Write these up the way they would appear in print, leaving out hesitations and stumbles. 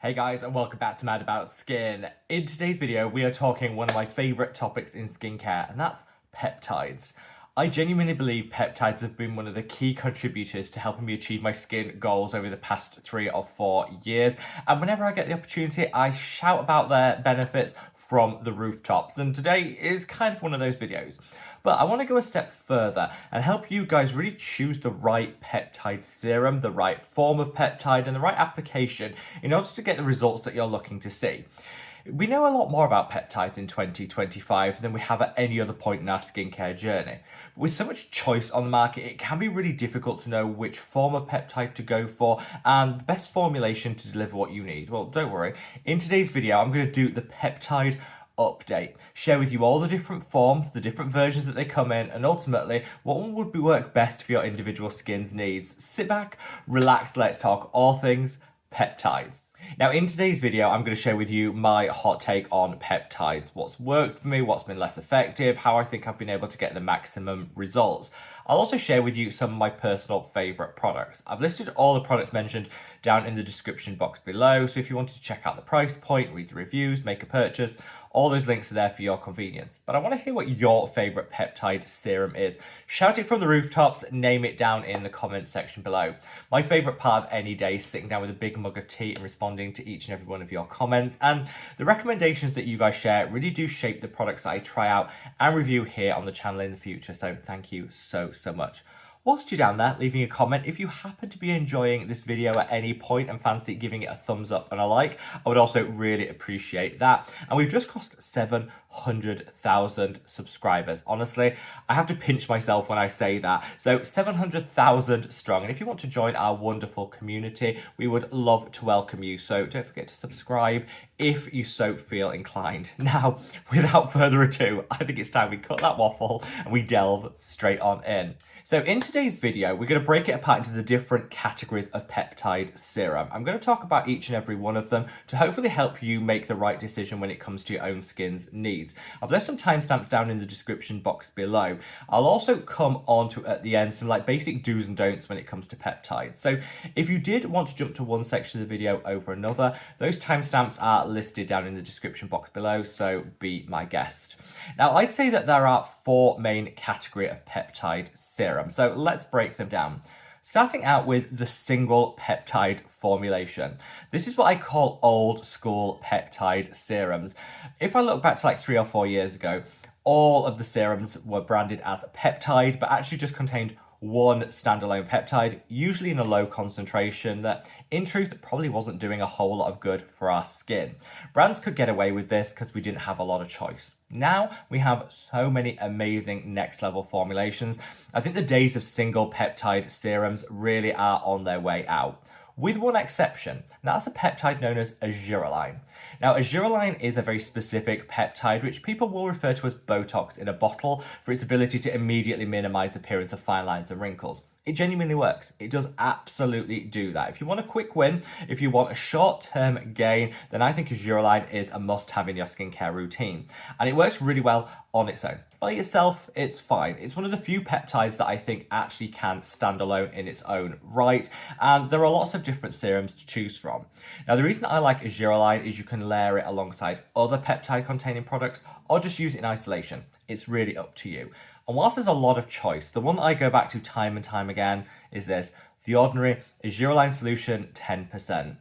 Hey guys, and welcome back to Mad About Skin. In today's video, we are talking one of my favourite topics in skincare, and that's peptides. I genuinely believe peptides have been one of the key contributors to helping me achieve my skin goals over the past 3 or 4 years. And whenever I get the opportunity, I shout about their benefits from the rooftops. And today is kind of one of those videos. But I want to go a step further and help you guys really choose the right peptide serum, the right form of peptide, and the right application in order to get the results that you're looking to see. We know a lot more about peptides in 2025 than we have at any other point in our skincare journey. With so much choice on the market, it can be really difficult to know which form of peptide to go for and the best formulation to deliver what you need. Well, don't worry. In today's video, I'm going to do the peptide update, share with you all the different forms, the different versions that they come in, and ultimately what one would work best for your individual skin's needs. Sit back, relax, let's talk all things peptides. Now, in today's video, I'm going to share with you my hot take on peptides, what's worked for me, what's been less effective, how I think I've been able to get the maximum results. I'll also share with you some of my personal favourite products. I've listed all the products mentioned down in the description box below, so if you wanted to check out the price point, read the reviews, make a purchase, all those links are there for your convenience. But I want to hear what your favourite peptide serum is. Shout it from the rooftops, name it down in the comments section below. My favourite part of any day is sitting down with a big mug of tea and responding to each and every one of your comments. And the recommendations that you guys share really do shape the products that I try out and review here on the channel in the future. So thank you so much. Whilst you're down there, leaving a comment, if you happen to be enjoying this video at any point and fancy giving it a thumbs up and a like, I would also really appreciate that. And we've just crossed 700,000 subscribers. Honestly, I have to pinch myself when I say that. So 700,000 strong. And if you want to join our wonderful community, we would love to welcome you. So don't forget to subscribe if you so feel inclined. Now, without further ado, I think it's time we cut that waffle and we delve straight on in. So in today's video, we're going to break it apart into the different categories of peptide serum. I'm going to talk about each and every one of them to hopefully help you make the right decision when it comes to your own skin's needs. I've left some timestamps down in the description box below. I'll also come on to, at the end, some basic do's and don'ts when it comes to peptides. So if you did want to jump to one section of the video over another, those timestamps are listed down in the description box below, so be my guest. Now, I'd say that there are 4 main categories of peptide serum, so let's break them down. Starting out with the single peptide formulation. This is what I call old school peptide serums. If I look back to 3 or 4 years ago, all of the serums were branded as a peptide, but actually just contained one standalone peptide, usually in a low concentration that, in truth, probably wasn't doing a whole lot of good for our skin. Brands could get away with this because we didn't have a lot of choice. Now we have so many amazing next level formulations. I think the days of single peptide serums really are on their way out. With one exception, and that's a peptide known as argireline. Now, argireline is a very specific peptide which people will refer to as Botox in a bottle for its ability to immediately minimize the appearance of fine lines and wrinkles. It genuinely works. It does absolutely do that. If you want a quick win, if you want a short-term gain, then I think argireline is a must-have in your skincare routine. And it works really well on its own. By itself, it's fine. It's one of the few peptides that I think actually can stand alone in its own right. And there are lots of different serums to choose from. Now, the reason I like argireline is you can layer it alongside other peptide-containing products or just use it in isolation. It's really up to you. And whilst there's a lot of choice, the one that I go back to time and time again is this, the ordinary argireline solution 10%.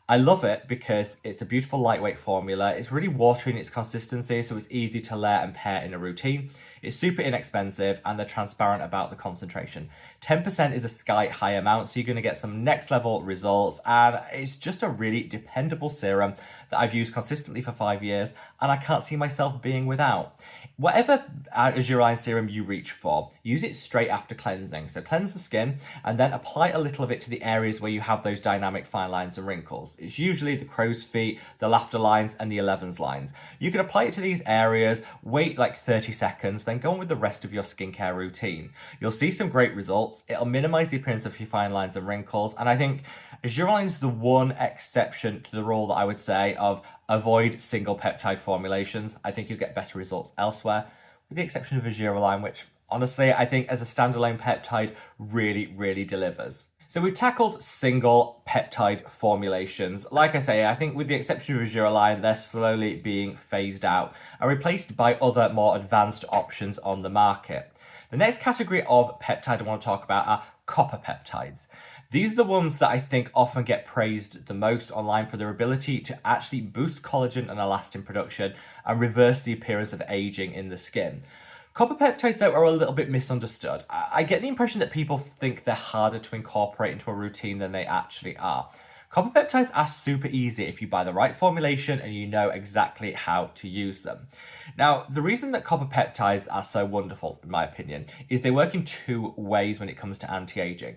I love it because it's a beautiful lightweight formula. It's really watery in its consistency, so it's easy to layer and pair in a routine. It's super inexpensive and they're transparent about the concentration. 10% is a sky high amount, so you're going to get some next level results, and it's just a really dependable serum that I've used consistently for 5 years and I can't see myself being without. Whatever argireline serum you reach for, use it straight after cleansing. So cleanse the skin and then apply a little of it to the areas where you have those dynamic fine lines and wrinkles. It's usually the crow's feet, the laughter lines, and the 11s lines. You can apply it to these areas, wait 30 seconds, then go on with the rest of your skincare routine. You'll see some great results. It'll minimize the appearance of your fine lines and wrinkles. And I think argireline is the one exception to the rule that I would say of avoid single peptide formulations. I think you'll get better results elsewhere, with the exception of argireline, which honestly I think as a standalone peptide really delivers. So we've tackled single peptide formulations. Like I say, I think with the exception of argireline, they're slowly being phased out and replaced by other more advanced options on the market. The next category of peptide I want to talk about are copper peptides. These are the ones that I think often get praised the most online for their ability to actually boost collagen and elastin production and reverse the appearance of aging in the skin. Copper peptides, though, are a little bit misunderstood. I get the impression that people think they're harder to incorporate into a routine than they actually are. Copper peptides are super easy if you buy the right formulation and you know exactly how to use them. Now, the reason that copper peptides are so wonderful, in my opinion, is they work in two ways when it comes to anti-aging.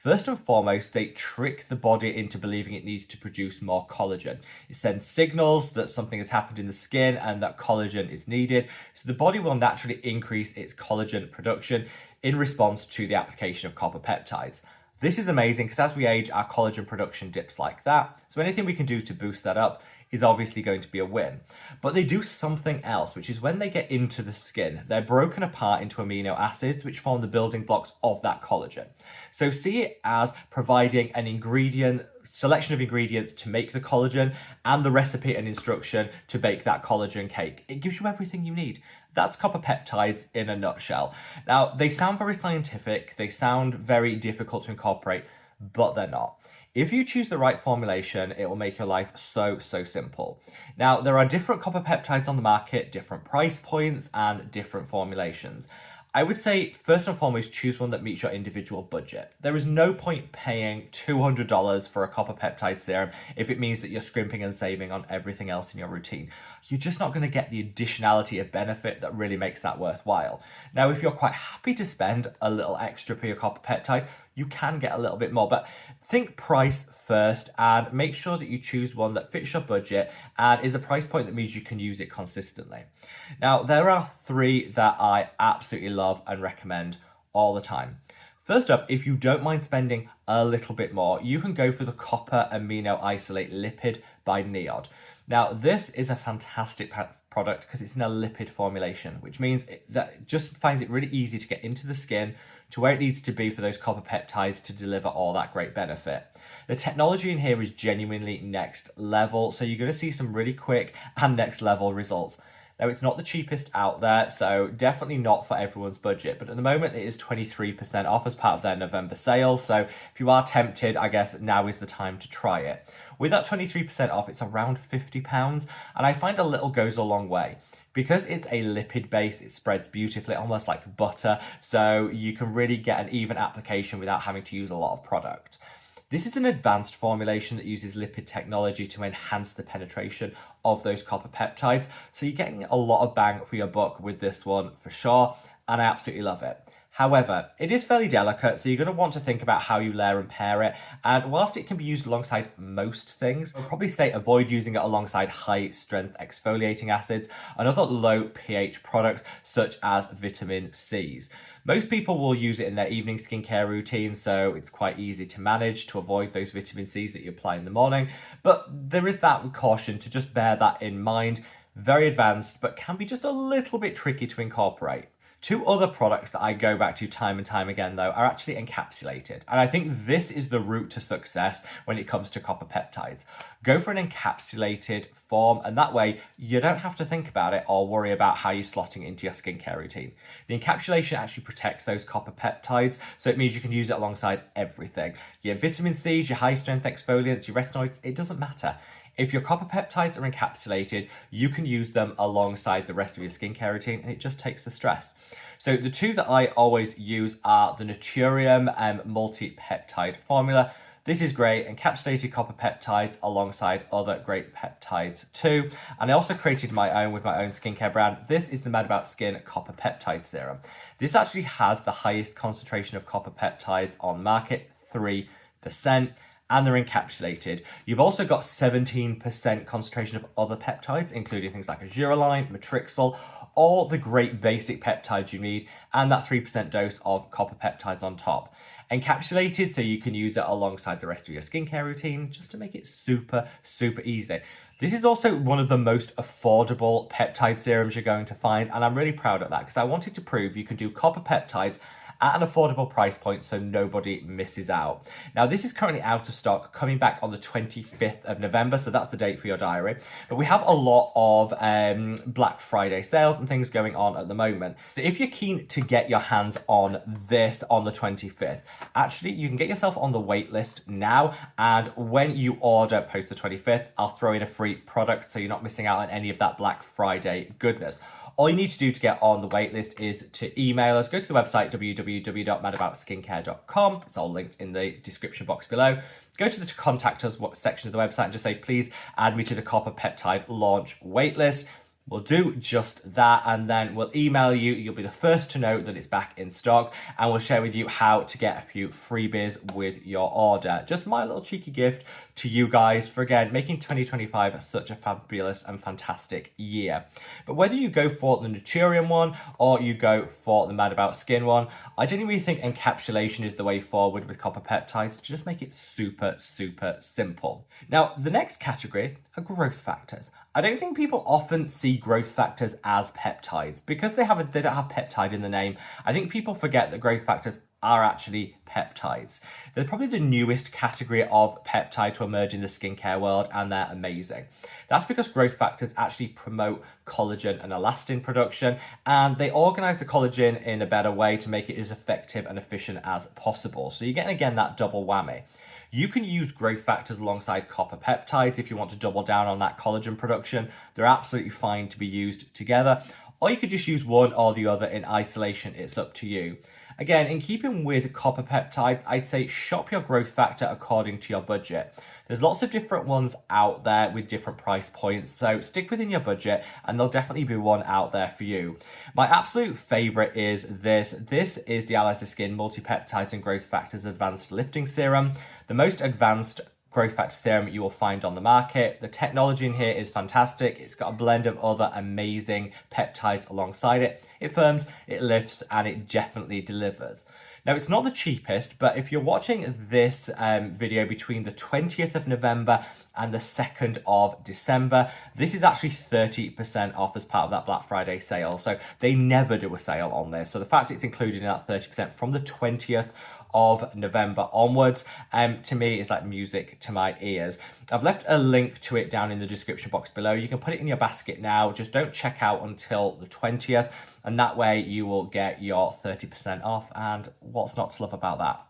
First and foremost, they trick the body into believing it needs to produce more collagen. It sends signals that something has happened in the skin and that collagen is needed, so the body will naturally increase its collagen production in response to the application of copper peptides. This is amazing because as we age, our collagen production dips like that, so anything we can do to boost that up is obviously going to be a win. But they do something else, which is when they get into the skin, they're broken apart into amino acids, which form the building blocks of that collagen. So see it as providing an selection of ingredients to make the collagen and the recipe and instruction to bake that collagen cake. It gives you everything you need. That's copper peptides in a nutshell. Now, they sound very scientific, they sound very difficult to incorporate, but they're not. If you choose the right formulation, it will make your life so simple. Now, there are different copper peptides on the market, different price points, and different formulations. I would say, first and foremost, choose one that meets your individual budget. There is no point paying $200 for a copper peptide serum if it means that you're scrimping and saving on everything else in your routine. You're just not going to get the additionality of benefit that really makes that worthwhile. Now, if you're quite happy to spend a little extra for your copper peptide, you can get a little bit more, but think price first and make sure that you choose one that fits your budget and is a price point that means you can use it consistently. Now, there are three that I absolutely love and recommend all the time. First up, if you don't mind spending a little bit more, you can go for the Copper Amino Isolate Lipid by Neod. Now, this is a fantastic product because it's in a lipid formulation, which means that it just finds it really easy to get into the skin to where it needs to be for those copper peptides to deliver all that great benefit. The technology in here is genuinely next level, so you're going to see some really quick and next level results. Now, it's not the cheapest out there, so definitely not for everyone's budget, but at the moment it is 23% off as part of their November sale, so if you are tempted, I guess now is the time to try it. With that 23% off, it's around £50, and I find a little goes a long way. Because it's a lipid base, it spreads beautifully, almost like butter, so you can really get an even application without having to use a lot of product. This is an advanced formulation that uses lipid technology to enhance the penetration of those copper peptides, so you're getting a lot of bang for your buck with this one for sure, and I absolutely love it. However, it is fairly delicate, so you're going to want to think about how you layer and pair it, and whilst it can be used alongside most things, I'll probably say avoid using it alongside high-strength exfoliating acids and other low pH products such as vitamin C's. Most people will use it in their evening skincare routine, so it's quite easy to manage to avoid those vitamin C's that you apply in the morning, but there is that caution to just bear that in mind. Very advanced, but can be just a little bit tricky to incorporate. Two other products that I go back to time and time again, though, are actually encapsulated. And I think this is the route to success when it comes to copper peptides. Go for an encapsulated form, and that way you don't have to think about it or worry about how you're slotting it into your skincare routine. The encapsulation actually protects those copper peptides, so it means you can use it alongside everything. Your vitamin C's, your high-strength exfoliants, your retinoids, it doesn't matter. If your copper peptides are encapsulated, you can use them alongside the rest of your skincare routine, and it just takes the stress. So the two that I always use are the Naturium multi-peptide formula. This is great, encapsulated copper peptides alongside other great peptides too. And I also created my own with my own skincare brand. This is the Mad About Skin Copper Peptide Serum. This actually has the highest concentration of copper peptides on the market, 3%. And they're encapsulated. You've also got 17% concentration of other peptides, including things like argireline, matrixyl, all the great basic peptides you need, and that 3% dose of copper peptides on top. Encapsulated, so you can use it alongside the rest of your skincare routine, just to make it super easy. This is also one of the most affordable peptide serums you're going to find, and I'm really proud of that, because I wanted to prove you can do copper peptides at an affordable price point so nobody misses out. Now, this is currently out of stock, coming back on the 25th of November, so that's the date for your diary. But we have a lot of Black Friday sales and things going on at the moment. So if you're keen to get your hands on this on the 25th, actually you can get yourself on the wait list now, and when you order post the 25th, I'll throw in a free product so you're not missing out on any of that Black Friday goodness. All you need to do to get on the waitlist is to email us. Go to the website www.madaboutskinCare.com. It's all linked in the description box below. Go to the contact us section of the website and just say, please add me to the Copper Peptide launch waitlist. We'll do just that, and then we'll email you. You'll be the first to know that it's back in stock, and we'll share with you how to get a few freebies with your order. Just my little cheeky gift to you guys for, again, making 2025 such a fabulous and fantastic year. But whether you go for the Naturium one or you go for the Mad About Skin one, I genuinely think encapsulation is the way forward with Copper Peptides to just make it super, super simple. Now, the next category are growth factors. I don't think people often see growth factors as peptides because they don't have peptide in the name. I think people forget that growth factors are actually peptides. They're probably the newest category of peptide to emerge in the skincare world, and they're amazing. That's because growth factors actually promote collagen and elastin production, and they organize the collagen in a better way to make it as effective and efficient as possible. So you're getting, again, that double whammy. You can use growth factors alongside copper peptides if you want to double down on that collagen production. They're absolutely fine to be used together. Or you could just use one or the other in isolation. It's up to you. Again, in keeping with copper peptides, I'd say shop your growth factor according to your budget. There's lots of different ones out there with different price points, so stick within your budget and there'll definitely be one out there for you. My absolute favorite is this. This is the Allies of Skin Multi-Peptides and Growth Factors Advanced Lifting Serum, the most advanced growth factor serum you will find on the market. The technology in here is fantastic. It's got a blend of other amazing peptides alongside it. It firms, it lifts, and it definitely delivers. Now, it's not the cheapest, but if you're watching this video between the 20th of November and the 2nd of December, this is actually 30% off as part of that Black Friday sale. So they never do a sale on this. So the fact it's included in that 30% from the 20th of November onwards, to me is like music to my ears. I've left a link to it down in the description box below. You can put it in your basket now. Just don't check out until the 20th, and that way you will get your 30% off, and what's not to love about that?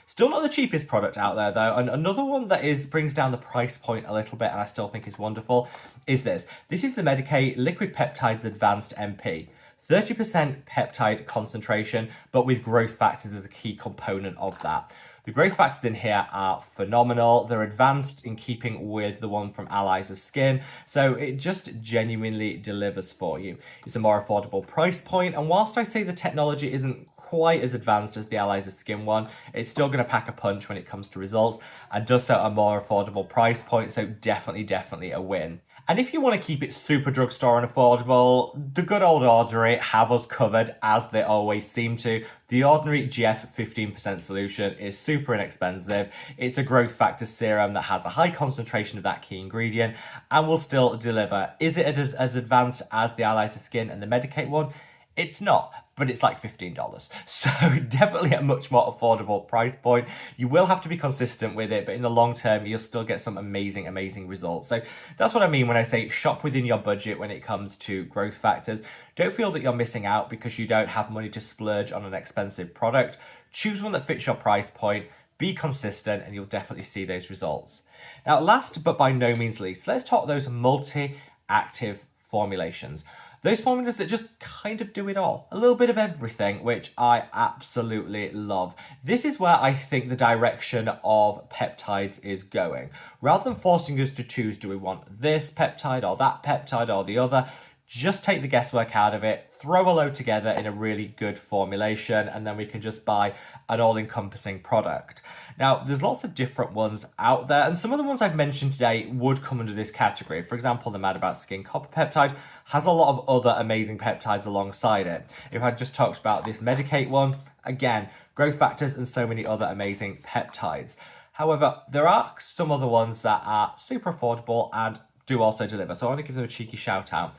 Still not the cheapest product out there though, and another one that brings down the price point a little bit and I still think is wonderful is this. This is the Medicaid Liquid Peptides Advanced MP. 30% peptide concentration, but with growth factors as a key component of that. The growth factors in here are phenomenal. They're advanced in keeping with the one from Allies of Skin, so it just genuinely delivers for you. It's a more affordable price point, and whilst I say the technology isn't quite as advanced as the Allies of Skin one, it's still going to pack a punch when it comes to results, and does so at a more affordable price point, so definitely a win. And if you want to keep it super drugstore and affordable, the good old Ordinary have us covered, as they always seem to. The Ordinary GF 15% solution is super inexpensive. It's a growth factor serum that has a high concentration of that key ingredient and will still deliver. Is it as advanced as the Allies of Skin and the Medicaid one? It's not, but it's like $15. So definitely a much more affordable price point. You will have to be consistent with it, but in the long term, you'll still get some amazing results. So that's what I mean when I say shop within your budget when it comes to growth factors. Don't feel that you're missing out because you don't have money to splurge on an expensive product. Choose one that fits your price point, be consistent, and you'll definitely see those results. Now, last but by no means least, let's talk those multi-active formulations. Those formulas that just kind of do it all. A little bit of everything, which I absolutely love. This is where I think the direction of peptides is going. Rather than forcing us to choose, do we want this peptide or that peptide or the other, just take the guesswork out of it, throw a load together in a really good formulation, and then we can just buy an all-encompassing product. Now, there's lots of different ones out there, and some of the ones I've mentioned today would come under this category. For example, the Mad About Skin Copper Peptide has a lot of other amazing peptides alongside it. If I just talked about this Medicaid one, again, growth factors and so many other amazing peptides. However, there are some other ones that are super affordable and do also deliver. So I want to give them a cheeky shout out.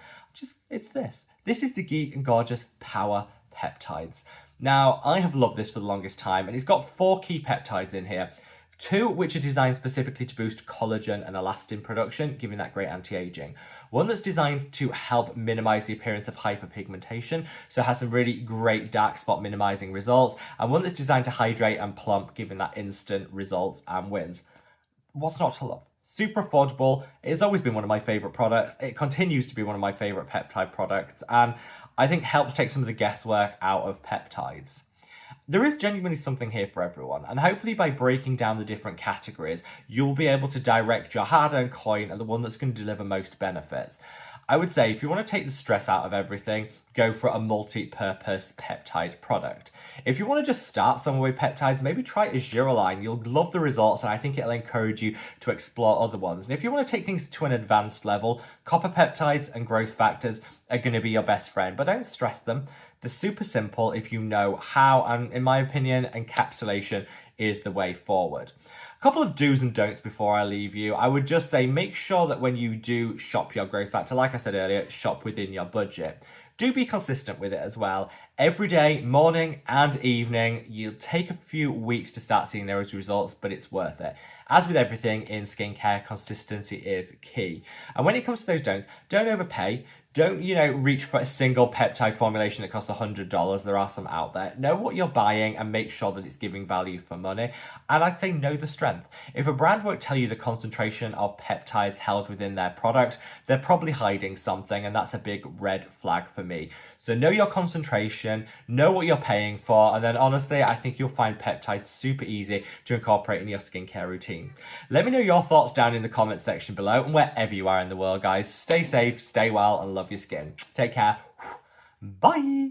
It's this. This is the Geek and Gorgeous Power Peptides. Now, I have loved this for the longest time, and it's got 4 key peptides in here. 2 which are designed specifically to boost collagen and elastin production, giving that great anti-aging. 1 that's designed to help minimize the appearance of hyperpigmentation, so it has some really great dark spot minimizing results, and 1 that's designed to hydrate and plump, giving that instant results and wins. What's not to love? Super affordable. It's always been one of my favorite products. It continues to be one of my favorite peptide products, and I think helps take some of the guesswork out of peptides. There is genuinely something here for everyone, and hopefully by breaking down the different categories, you'll be able to direct your hard-earned coin at the one that's going to deliver most benefits. I would say if you want to take the stress out of everything, go for a multi-purpose peptide product. If you want to just start somewhere with peptides, maybe try argireline. You'll love the results, and I think it'll encourage you to explore other ones. And if you want to take things to an advanced level, copper peptides and growth factors are going to be your best friend, but don't stress them. They're super simple if you know how, and in my opinion, encapsulation is the way forward. A couple of do's and don'ts before I leave you. I would just say make sure that when you do shop your growth factor, like I said earlier, shop within your budget. Do be consistent with it as well. Every day, morning and evening, you'll take a few weeks to start seeing those results, but it's worth it. As with everything in skincare, consistency is key. And when it comes to those don'ts, don't overpay. Don't, reach for a single peptide formulation that costs $100. There are some out there. Know what you're buying and make sure that it's giving value for money. And I'd say know the strength. If a brand won't tell you the concentration of peptides held within their product, they're probably hiding something, and that's a big red flag for me. So know your concentration, know what you're paying for, and then honestly, I think you'll find peptides super easy to incorporate in your skincare routine. Let me know your thoughts down in the comments section below, and wherever you are in the world, guys, stay safe, stay well, and love your skin. Take care. Bye.